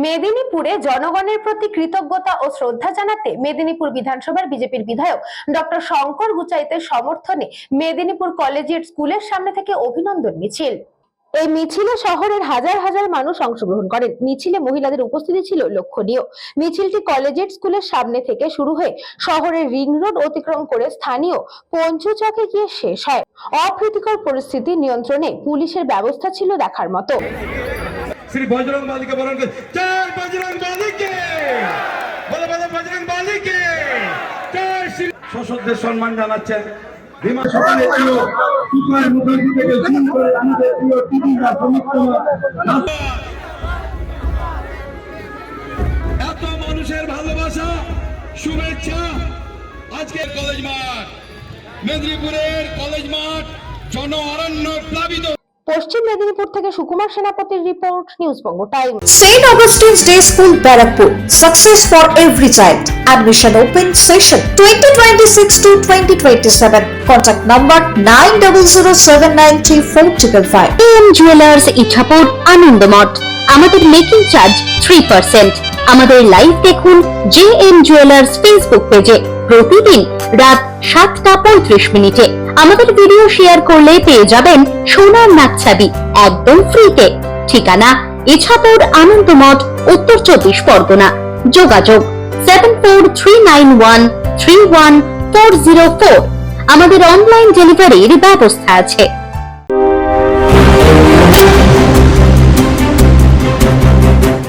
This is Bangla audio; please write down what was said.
মেদিনীপুরে জনগণের প্রতি কৃতজ্ঞতা ও শ্রদ্ধা জানাতে মেদিনীপুর বিধানসভার বিজেপির বিধায়ক ডক্টর শঙ্কর গুচাইতের সমর্থনে মেদিনীপুর কলেজিয়েট স্কুলের সামনে থেকে অভিনন্দন মিছিল। এই মিছিলে শহরের হাজার হাজার মানুষ অংশগ্রহণ করেন। মিছিলে মহিলাদের উপস্থিতি ছিল লক্ষণীয়। মিছিলটি কলেজিয়েট স্কুলের সামনে থেকে শুরু হয়ে শহরের রিং রোড অতিক্রম করে স্থানীয় পঞ্চচকে গিয়ে শেষ হয়। অপ্রীতিকর পরিস্থিতি নিয়ন্ত্রণে পুলিশের ব্যবস্থা ছিল দেখার মতো। श्री बजरंग बली के बरन जय बजरंग बली के बोले बोले बजरंग बली के जय श्री সশস্ত্রের সম্মান জানাচ্ছেন বিমা সকালে ছিল সুপার মুখার্জি থেকে শুরু করে আমাদের প্রিয় টিভিরা সমস্ত এত মানুষের ভালোবাসা শুভেচ্ছা। আজকের কলেজ মাঠ মেদিনীপুরের কলেজ মাঠ জন অরণ্য প্লাবিত। পশ্চিম মেদিনীপুর থেকে সুকুমার সেনাপতির রিপোর্ট, নিউজবঙ্গ time. St. Augustine's Day School, Barakpur. Success for every child. Admission open session 2026 to 2027. Contact number 9007934555. AM Jewelers Ichapur Anandamath. আমাদের মেকিং চার্জ 3%। আমাদের লাইভ দেখুন JM Jewelers ফেসবুক পেজে প্রতিদিন রাত 7:35 আমাদের ভিডিও শেয়ার করলে পেয়ে যাবেন সোনার নাকছাবি একদম ফ্রিতে। ঠিকানা ইছাপুর আনন্দমঠ, উত্তর 24 পরগনা। যোগাযোগ 7439131404। আমাদের অনলাইন ডেলিভারির ব্যবস্থা আছে।